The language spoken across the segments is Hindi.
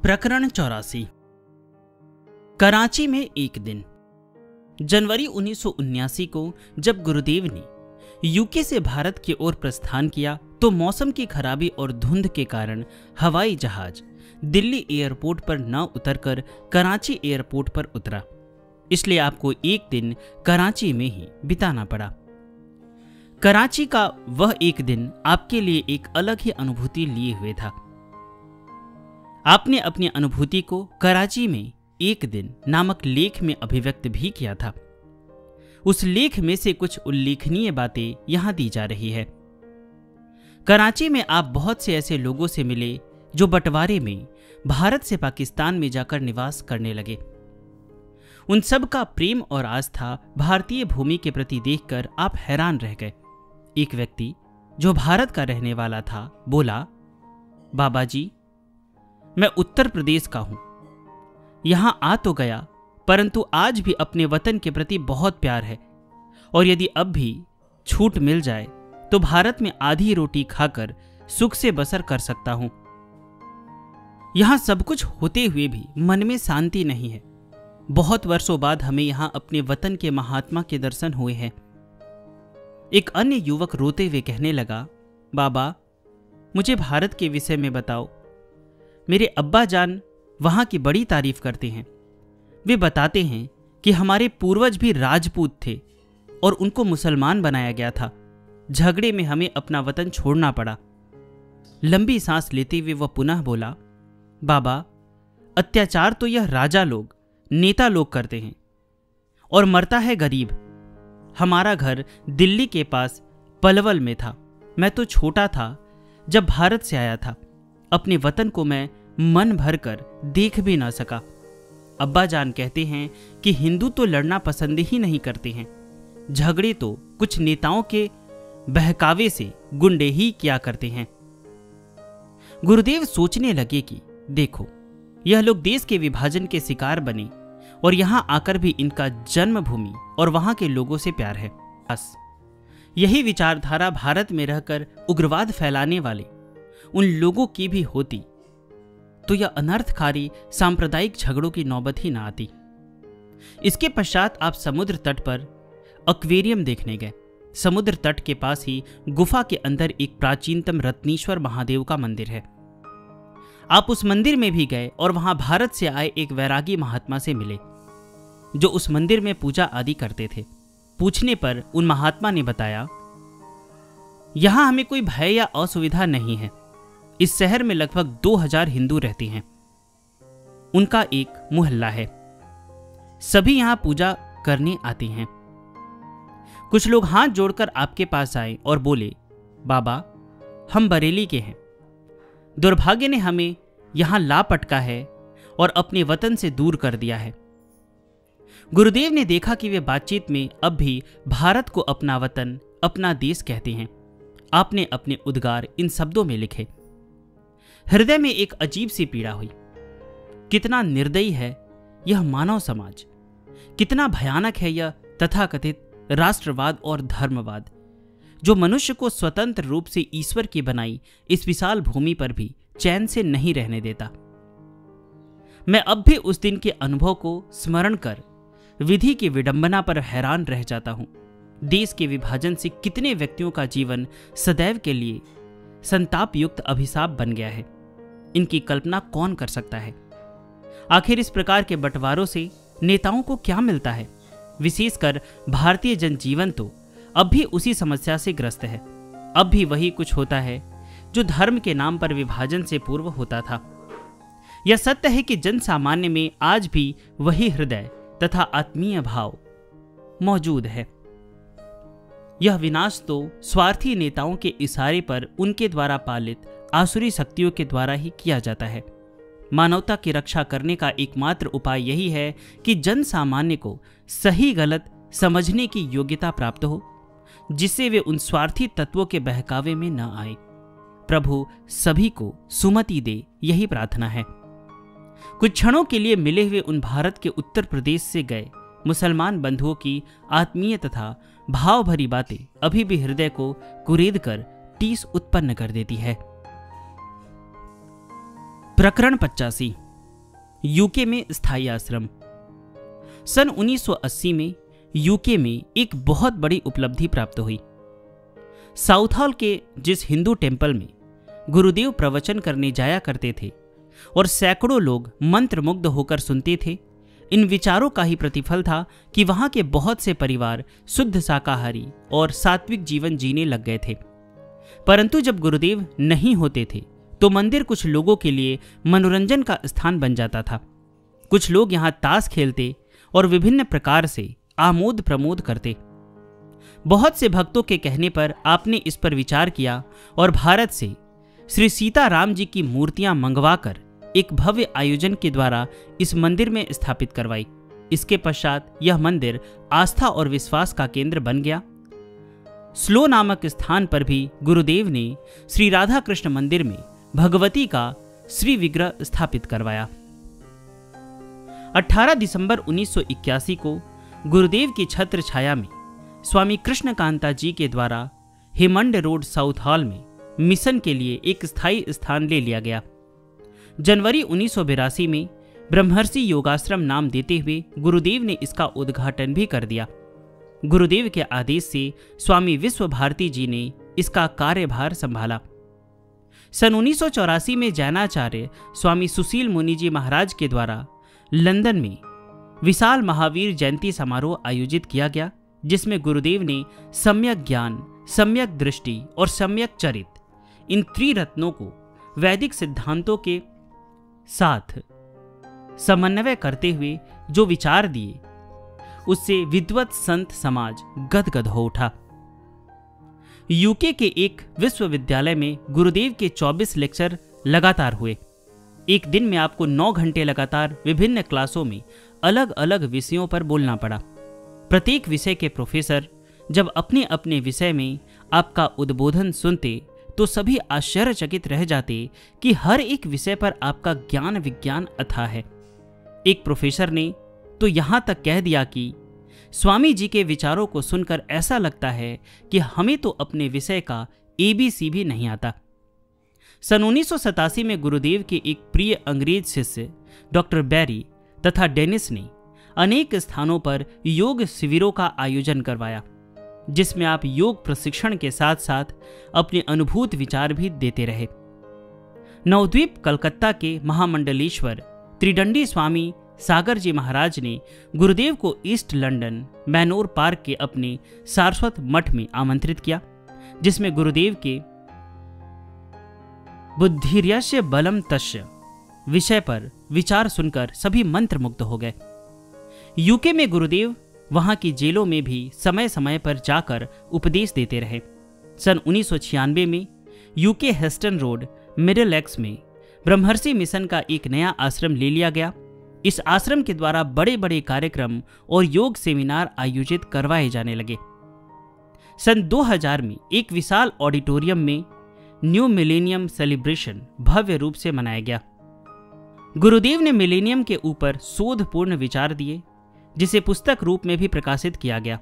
प्रकरण 84। कराची में एक दिन जनवरी 1979 को जब गुरुदेव ने यूके से भारत की ओर प्रस्थान किया तो मौसम की खराबी और धुंध के कारण हवाई जहाज दिल्ली एयरपोर्ट पर न उतरकर कराची एयरपोर्ट पर उतरा। इसलिए आपको एक दिन कराची में ही बिताना पड़ा। कराची का वह एक दिन आपके लिए एक अलग ही अनुभूति लिए हुए था। आपने अपनी अनुभूति को कराची में एक दिन नामक लेख में अभिव्यक्त भी किया था। उस लेख में से कुछ उल्लेखनीय बातें यहां दी जा रही है। कराची में आप बहुत से ऐसे लोगों से मिले जो बंटवारे में भारत से पाकिस्तान में जाकर निवास करने लगे। उन सब का प्रेम और आस्था भारतीय भूमि के प्रति देखकर आप हैरान रह गए। एक व्यक्ति जो भारत का रहने वाला था बोला, बाबा जी, मैं उत्तर प्रदेश का हूं। यहां आ तो गया, परंतु आज भी अपने वतन के प्रति बहुत प्यार है और यदि अब भी छूट मिल जाए तो भारत में आधी रोटी खाकर सुख से बसर कर सकता हूं। यहां सब कुछ होते हुए भी मन में शांति नहीं है। बहुत वर्षों बाद हमें यहां अपने वतन के महात्मा के दर्शन हुए हैं। एक अन्य युवक रोते हुए कहने लगा, बाबा, मुझे भारत के विषय में बताओ। मेरे अब्बा जान वहां की बड़ी तारीफ करते हैं। वे बताते हैं कि हमारे पूर्वज भी राजपूत थे और उनको मुसलमान बनाया गया था। झगड़े में हमें अपना वतन छोड़ना पड़ा। लंबी सांस लेते हुए वह पुनः बोला, बाबा, अत्याचार तो यह राजा लोग, नेता लोग करते हैं और मरता है गरीब। हमारा घर दिल्ली के पास पलवल में था। मैं तो छोटा था जब भारत से आया था। अपने वतन को मैं मन भर कर देख भी ना सका। अब्बा जान कहते हैं कि हिंदू तो लड़ना पसंद ही नहीं करते हैं। झगड़े तो कुछ नेताओं के बहकावे से गुंडे ही किया करते हैं। गुरुदेव सोचने लगे कि देखो, यह लोग देश के विभाजन के शिकार बने और यहां आकर भी इनका जन्मभूमि और वहां के लोगों से प्यार है। बस यही विचारधारा भारत में रहकर उग्रवाद फैलाने वाले उन लोगों की भी होती तो यह अनर्थकारी सांप्रदायिक झगड़ों की नौबत ही ना आती। इसके पश्चात आप समुद्र तट पर एक्वेरियम देखने गए। समुद्र तट के पास ही गुफा के अंदर एक प्राचीनतम रत्नेश्वर महादेव का मंदिर है। आप उस मंदिर में भी गए और वहां भारत से आए एक वैरागी महात्मा से मिले जो उस मंदिर में पूजा आदि करते थे। पूछने पर उन महात्मा ने बताया, यहां हमें कोई भय या असुविधा नहीं है। इस शहर में लगभग 2000 हिंदू रहते हैं। उनका एक मोहल्ला है। सभी यहां पूजा करने आते हैं। कुछ लोग हाथ जोड़कर आपके पास आए और बोले, बाबा, हम बरेली के हैं। दुर्भाग्य ने हमें यहां ला पटका है और अपने वतन से दूर कर दिया है। गुरुदेव ने देखा कि वे बातचीत में अब भी भारत को अपना वतन, अपना देश कहते हैं। आपने अपने उद्गार इन शब्दों में लिखे। हृदय में एक अजीब सी पीड़ा हुई। कितना निर्दयी है यह मानव समाज, कितना भयानक है यह तथाकथित राष्ट्रवाद और धर्मवाद, जो मनुष्य को स्वतंत्र रूप से ईश्वर की बनाई इस विशाल भूमि पर भी चैन से नहीं रहने देता। मैं अब भी उस दिन के अनुभव को स्मरण कर विधि की विडंबना पर हैरान रह जाता हूं। देश के विभाजन से कितने व्यक्तियों का जीवन सदैव के लिए संताप युक्त अभिशाप बन गया है। इनकी कल्पना कौन कर सकता है? आखिर इस प्रकार के बंटवारों से नेताओं को क्या मिलता है? विशेषकर भारतीय जनजीवन तो अब भी उसी समस्या से ग्रस्त है। अब भी वही कुछ होता है जो धर्म के नाम पर विभाजन से पूर्व होता था। यह सत्य है कि जन सामान्य में आज भी वही हृदय तथा आत्मीय भाव मौजूद है। यह विनाश तो स्वार्थी नेताओं के इशारे पर उनके द्वारा पालित आसुरी शक्तियों के द्वारा ही किया जाता है। मानवता की रक्षा करने का एकमात्र उपाय यही है कि जन सामान्य को सही गलत समझने की योग्यता प्राप्त हो, जिससे वे उन स्वार्थी तत्वों के बहकावे में न आए। प्रभु सभी को सुमति दे, यही प्रार्थना है। कुछ क्षणों के लिए मिले हुए उन भारत के उत्तर प्रदेश से गए मुसलमान बंधुओं की आत्मीय तथा भाव भरी बातें अभी भी हृदय को कुरेद कर टीस उत्पन्न कर देती है। प्रकरण 85। यूके में स्थायी आश्रम। सन 1980 में यूके में एक बहुत बड़ी उपलब्धि प्राप्त हुई। साउथहॉल के जिस हिंदू टेम्पल में गुरुदेव प्रवचन करने जाया करते थे और सैकड़ों लोग मंत्रमुग्ध होकर सुनते थे, इन विचारों का ही प्रतिफल था कि वहां के बहुत से परिवार शुद्ध शाकाहारी और सात्विक जीवन जीने लग गए थे। परंतु जब गुरुदेव नहीं होते थे तो मंदिर कुछ लोगों के लिए मनोरंजन का स्थान बन जाता था। कुछ लोग यहाँ ताश खेलते और विभिन्न प्रकार से आमोद प्रमोद करते। बहुत से भक्तों के कहने पर आपने इस पर विचार किया और भारत से श्री सीताराम जी की मूर्तियां मंगवाकर एक भव्य आयोजन के द्वारा इस मंदिर में स्थापित करवाई। इसके पश्चात यह मंदिर आस्था और विश्वास का केंद्र बन गया। स्लो नामक स्थान पर भी गुरुदेव ने श्री राधा कृष्ण मंदिर में भगवती का श्री विग्रह स्थापित करवाया। 18 दिसंबर 1981 को गुरुदेव की छत्र छाया में स्वामी कृष्णकांता जी के द्वारा हेमंड रोड साउथहॉल में मिशन के लिए एक स्थायी स्थान ले लिया गया। जनवरी 1982 में ब्रह्मर्षि योगाश्रम नाम देते हुए गुरुदेव ने इसका उद्घाटन भी कर दिया। गुरुदेव के आदेश से स्वामी विश्व भारती जी ने इसका कार्यभार संभाला। सन 1984 में जैनाचार्य स्वामी सुशील मुनि जी महाराज के द्वारा लंदन में विशाल महावीर जयंती समारोह आयोजित किया गया, जिसमें गुरुदेव ने सम्यक ज्ञान, सम्यक दृष्टि और सम्यक चरित, इन त्रिरत्नों को वैदिक सिद्धांतों के साथ समन्वय करते हुए जो विचार दिए, उससे विद्वत संत समाज गदगद हो उठा। यूके के एक विश्वविद्यालय में गुरुदेव के 24 लेक्चर लगातार हुए। एक दिन में आपको 9 घंटे लगातार विभिन्न क्लासों में अलग अलग विषयों पर बोलना पड़ा। प्रत्येक विषय के प्रोफेसर जब अपने अपने विषय में आपका उद्बोधन सुनते तो सभी आश्चर्यचकित रह जाते कि हर एक विषय पर आपका ज्ञान विज्ञान अथाह है। एक प्रोफेसर ने तो यहाँ तक कह दिया कि स्वामी जी के विचारों को सुनकर ऐसा लगता है कि हमें तो अपने विषय का ABC भी नहीं आता। सन 1987 में गुरुदेव के एक प्रिय अंग्रेज शिष्य डॉक्टर बैरी तथा डेनिस ने अनेक स्थानों पर योग शिविरों का आयोजन करवाया, जिसमें आप योग प्रशिक्षण के साथ साथ अपने अनुभूत विचार भी देते रहे। नवद्वीप कलकत्ता के महामंडलेश्वर त्रिदंडी स्वामी सागर जी महाराज ने गुरुदेव को ईस्ट लंदन मैनोर पार्क के अपने सारस्वत मठ में आमंत्रित किया, जिसमें गुरुदेव के बुद्धिर्यस्य बलम तस्य विषय पर विचार सुनकर सभी मंत्रमुग्ध हो गए। यूके में गुरुदेव वहां की जेलों में भी समय समय पर जाकर उपदेश देते रहे। सन 1996 में UK hasten road middle x में ब्रह्मर्षि मिशन का एक नया आश्रम ले लिया गया। इस आश्रम के द्वारा बड़े बड़े कार्यक्रम और योग सेमिनार आयोजित करवाए जाने लगे। सन 2000 में एक विशाल ऑडिटोरियम में न्यू मिलेनियम सेलिब्रेशन भव्य रूप से मनाया गया। गुरुदेव ने मिलेनियम के ऊपर शोधपूर्ण विचार दिए, जिसे पुस्तक रूप में भी प्रकाशित किया गया।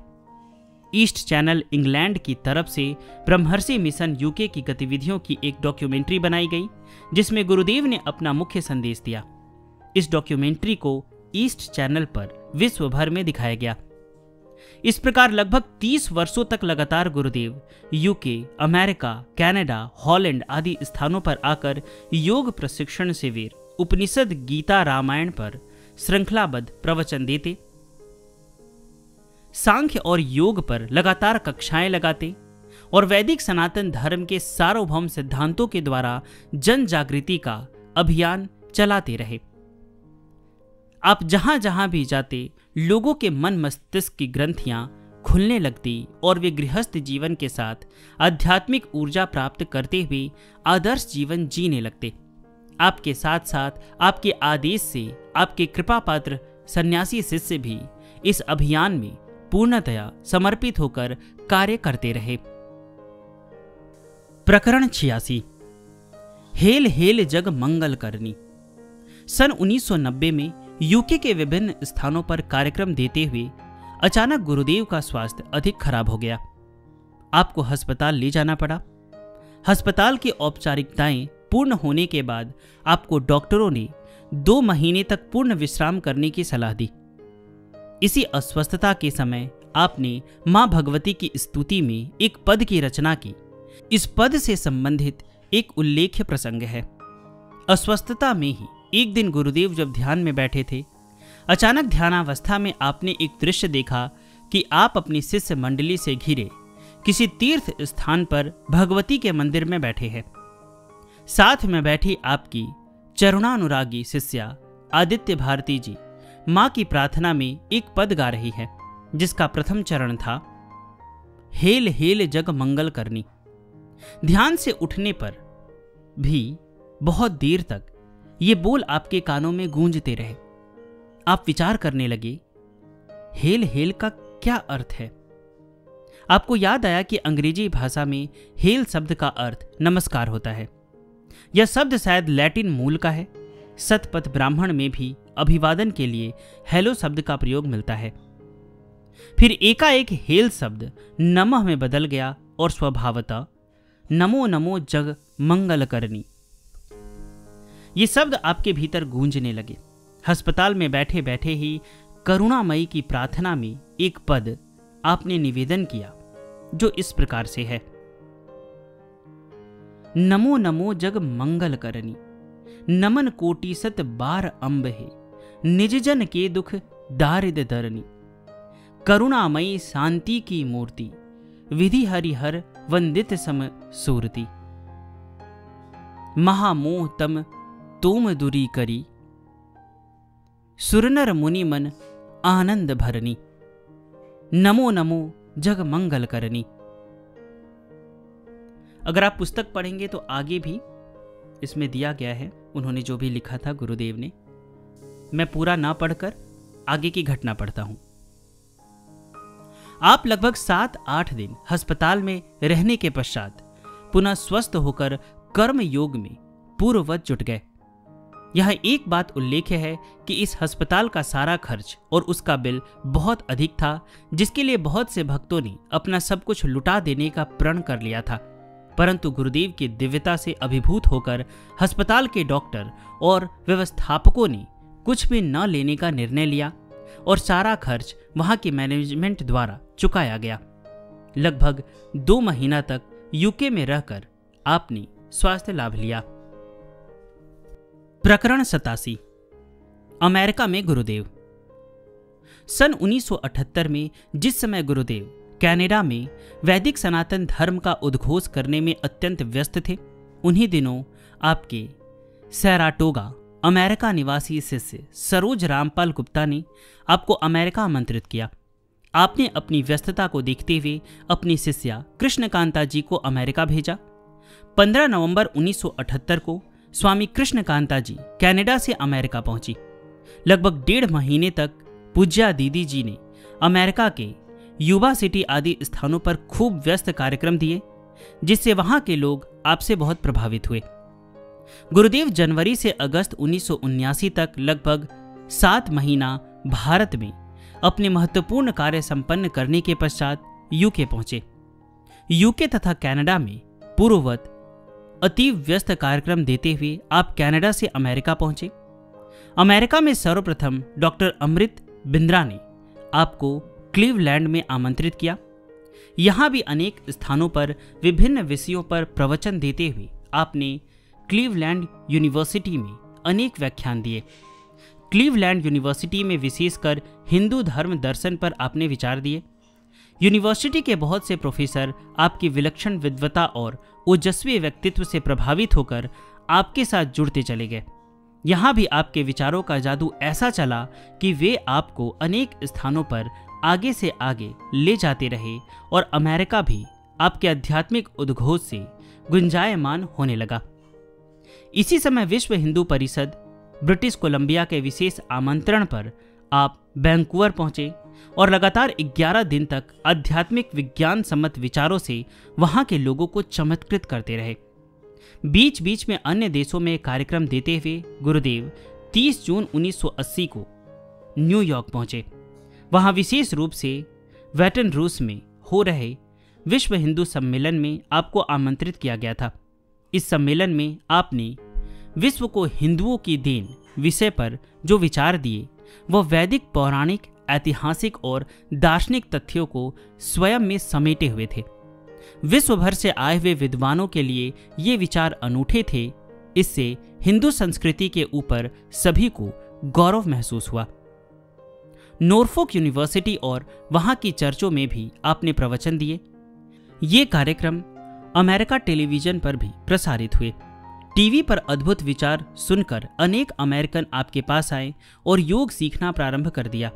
ईस्ट चैनल इंग्लैंड की तरफ से ब्रह्मर्षि मिशन यूके की गतिविधियों की एक डॉक्यूमेंट्री बनाई गई, जिसमें गुरुदेव ने अपना मुख्य संदेश दिया। इस डॉक्यूमेंट्री को ईस्ट चैनल पर विश्व भर में दिखाया गया। इस प्रकार लगभग 30 वर्षों तक लगातार गुरुदेव यूके, अमेरिका, कनाडा, हॉलैंड आदि स्थानों पर आकर योग प्रशिक्षण शिविर, उपनिषद, गीता, रामायण पर श्रृंखलाबद्ध प्रवचन देते, सांख्य और योग पर लगातार कक्षाएं लगाते और वैदिक सनातन धर्म के सार्वभौम सिद्धांतों के द्वारा जन जागृति का अभियान चलाते रहे। आप जहां जहां भी जाते, लोगों के मन मस्तिष्क की ग्रंथियां खुलने लगती और वे गृहस्थ जीवन के साथ आध्यात्मिक ऊर्जा प्राप्त करते हुए आदर्श जीवन जीने लगते। आपके साथ साथ आपके आदेश से आपके कृपा पात्र सन्यासी शिष्य भी इस अभियान में पूर्णतया समर्पित होकर कार्य करते रहे। प्रकरण 86 हेल हेल जग मंगल करनी। सन 1990 में यूके के विभिन्न स्थानों पर कार्यक्रम देते हुए अचानक गुरुदेव का स्वास्थ्य अधिक खराब हो गया। आपको अस्पताल ले जाना पड़ा। अस्पताल की औपचारिकताएं पूर्ण होने के बाद आपको डॉक्टरों ने 2 महीने तक पूर्ण विश्राम करने की सलाह दी। इसी अस्वस्थता के समय आपने मां भगवती की स्तुति में एक पद की रचना की। इस पद से संबंधित एक उल्लेख्य प्रसंग है। अस्वस्थता में ही एक दिन गुरुदेव जब ध्यान में बैठे थे, अचानक ध्यानावस्था में आपने एक दृश्य देखा कि आप अपनी शिष्य मंडली से घिरे किसी तीर्थ स्थान पर भगवती के मंदिर में बैठे हैं। साथ में बैठी आपकी चरुणानुरागी शिष्या आदित्य भारती जी मां की प्रार्थना में एक पद गा रही है, जिसका प्रथम चरण था, हेल हेल जग मंगल करनी। ध्यान से उठने पर भी बहुत देर तक ये बोल आपके कानों में गूंजते रहे। आप विचार करने लगे, हेल हेल का क्या अर्थ है? आपको याद आया कि अंग्रेजी भाषा में हेल शब्द का अर्थ नमस्कार होता है। यह शब्द शायद लैटिन मूल का है। सतपथ ब्राह्मण में भी अभिवादन के लिए हेलो शब्द का प्रयोग मिलता है। फिर एकाएक हेल शब्द नमः में बदल गया और स्वभावतः नमो नमो जग मंगल करनी। ये शब्द आपके भीतर गूंजने लगे। अस्पताल में बैठे बैठे ही करुणामयी की प्रार्थना में एक पद आपने निवेदन किया, जो इस प्रकार से है, नमो नमो जग मंगल करनी, नमन कोटि सत बार अम्ब है, निज जन के दुख दारिद दरनी, करुणामयी शांति की मूर्ति, विधि हरिहर वंदित सम सूरति, महामोह तम तोम दुरी करी, सुरनर मुनि मन आनंद भरनी, नमो नमो जग मंगल करनी। अगर आप पुस्तक पढ़ेंगे तो आगे भी इसमें दिया गया है, उन्होंने जो भी लिखा था गुरुदेव ने। मैं पूरा ना पढ़कर आगे की घटना पढ़ता हूं। आप लगभग 7-8 दिन अस्पताल में रहने के पश्चात पुनः स्वस्थ होकर कर्म योग में पूर्ववत जुट गए। यह एक बात उल्लेख्य है कि इस अस्पताल का सारा खर्च और उसका बिल बहुत अधिक था, जिसके लिए बहुत से भक्तों ने अपना सब कुछ लुटा देने का प्रण कर लिया था। परंतु गुरुदेव की दिव्यता से अभिभूत होकर अस्पताल के डॉक्टर और व्यवस्थापकों ने कुछ भी न लेने का निर्णय लिया और सारा खर्च वहां के मैनेजमेंट द्वारा चुकाया गया। लगभग 2 महीना तक यूके में रहकर आपने स्वास्थ्य लाभ लिया। प्रकरण 87, अमेरिका में गुरुदेव। सन 1978 में जिस समय गुरुदेव कनाडा में वैदिक सनातन धर्म का उद्घोष करने में अत्यंत व्यस्त थे, उन्हीं दिनों आपके सैराटोगा अमेरिका निवासी शिष्य सरोज रामपाल गुप्ता ने आपको अमेरिका आमंत्रित किया। आपने अपनी व्यस्तता को देखते हुए अपनी शिष्या कृष्णकांता जी को अमेरिका भेजा। 15 नवंबर 1978 को स्वामी कृष्णकांता जी कनाडा से अमेरिका पहुंची। लगभग 1.5 महीने तक पूज्या दीदी जी ने अमेरिका के युवा सिटी आदि स्थानों पर खूब व्यस्त कार्यक्रम दिए, जिससे वहां के लोग आपसे बहुत प्रभावित हुए। गुरुदेव जनवरी से अगस्त 1979 तक लगभग 7 महीना भारत में अपने महत्वपूर्ण कार्य संपन्न करने के पश्चात यूके पहुंचे। यूके तथा कनाडा में पूर्ववत अति व्यस्त कार्यक्रम देते हुए आप कनाडा से अमेरिका पहुंचे। अमेरिका में सर्वप्रथम डॉक्टर अमृत बिंद्रा ने आपको क्लीवलैंड में आमंत्रित किया। यहां भी अनेक स्थानों पर विभिन्न विषयों पर प्रवचन देते हुए आपने क्लीवलैंड यूनिवर्सिटी में अनेक व्याख्यान दिए। क्लीवलैंड यूनिवर्सिटी में विशेषकर हिंदू धर्म दर्शन पर आपने विचार दिए। यूनिवर्सिटी के बहुत से प्रोफेसर आपकी विलक्षण विद्वता और ओजस्वी व्यक्तित्व से प्रभावित होकर आपके साथ जुड़ते चले गए। यहाँ भी आपके विचारों का जादू ऐसा चला कि वे आपको अनेक स्थानों पर आगे से आगे ले जाते रहे और अमेरिका भी आपके आध्यात्मिक उद्घोष से गुंजायमान होने लगा। इसी समय विश्व हिंदू परिषद ब्रिटिश कोलंबिया के विशेष आमंत्रण पर आप वैंकूवर पहुंचे और लगातार 11 दिन तक आध्यात्मिक विज्ञान सम्मत विचारों से वहां के लोगों को चमत्कृत करते रहे। बीच बीच में अन्य देशों में कार्यक्रम देते हुए गुरुदेव 30 जून 1980 को न्यूयॉर्क पहुंचे। वहां विशेष रूप से वेटन रूस में हो रहे विश्व हिंदू सम्मेलन में आपको आमंत्रित किया गया था। इस सम्मेलन में आपने विश्व को हिंदुओं की देन विषय पर जो विचार दिए वह वैदिक, पौराणिक, ऐतिहासिक और दार्शनिक तथ्यों को स्वयं में समेटे हुए थे। विश्व भर से आए हुए विद्वानों के लिए ये विचार अनूठे थे। इससे हिंदू संस्कृति के ऊपर सभी को गौरव महसूस हुआ। नॉरफोक यूनिवर्सिटी और वहां की चर्चों में भी आपने प्रवचन दिए। ये कार्यक्रम अमेरिका टेलीविजन पर भी प्रसारित हुए। टीवी पर अद्भुत विचार सुनकर अनेक अमेरिकन आपके पास आए और योग सीखना प्रारंभ कर दिया।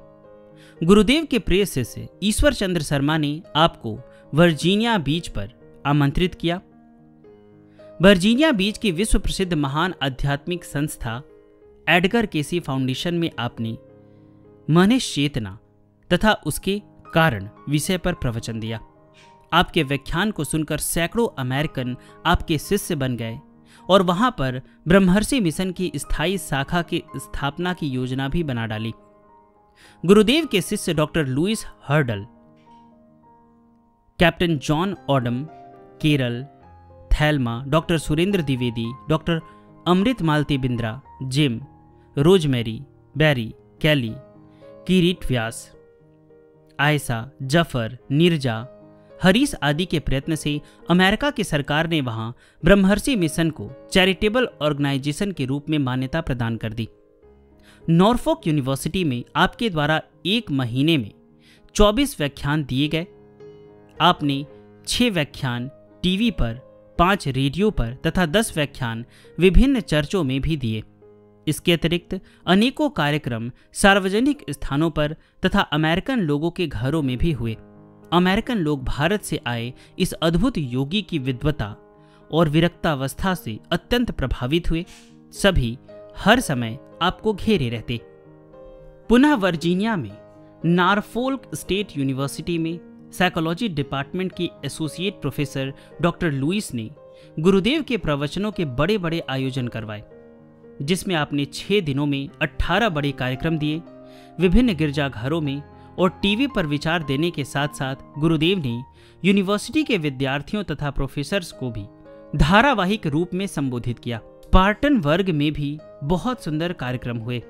गुरुदेव के प्रिय शिष्य ईश्वर चंद्र शर्मा ने आपको वर्जीनिया बीच पर आमंत्रित किया। वर्जीनिया बीच की विश्व प्रसिद्ध महान आध्यात्मिक संस्था एडगर केसी फाउंडेशन में आपने मनुष्य चेतना तथा उसके कारण विषय पर प्रवचन दिया। आपके व्याख्यान को सुनकर सैकड़ों अमेरिकन आपके शिष्य बन गए और वहां पर ब्रह्मर्षि मिशन की स्थायी शाखा की स्थापना की योजना भी बना डाली। गुरुदेव के शिष्य doctor Louis Hurdle, captain John Odom, Carol, Thelma, doctor Surendra Dwivedi, doctor Amrit Malti Bindra, Jim, Rosemary, Barry, Kelly, Kirit Vyas, Aisha, Zafar, Neerja, Harish आदि के प्रयत्न से अमेरिका की सरकार ने वहां ब्रह्मर्षि मिशन को चैरिटेबल ऑर्गेनाइजेशन के रूप में मान्यता प्रदान कर दी। नॉरफोक यूनिवर्सिटी में आपके द्वारा 1 महीने में 24 व्याख्यान दिए गए। आपने 6 व्याख्यान टीवी पर, 5 रेडियो पर तथा 10 व्याख्यान विभिन्न चर्चों में भी दिए। इसके अतिरिक्त अनेकों कार्यक्रम सार्वजनिक स्थानों पर तथा अमेरिकन लोगों के घरों में भी हुए। अमेरिकन लोग भारत से आए इस अद्भुत योगी की विद्वता और विरक्तावस्था से अत्यंत प्रभावित हुए। सभी हर समय आपको घेरे रहते। पुनः वर्जीनिया में नॉरफोक स्टेट यूनिवर्सिटी में साइकोलॉजी डिपार्टमेंट की एसोसिएट प्रोफेसर डॉक्टर लुइस ने गुरुदेव के प्रवचनों के बड़े बड़े आयोजन करवाए, जिसमें आपने 6 दिनों में 18 बड़े कार्यक्रम दिए। विभिन्न गिरजाघरों में और टीवी पर विचार देने के साथ साथ गुरुदेव ने यूनिवर्सिटी के विद्यार्थियों तथा प्रोफेसर्स को भी धारावाहिक रूप में संबोधित किया। स्पार्टन वर्ग में भी बहुत सुंदर कार्यक्रम हुए।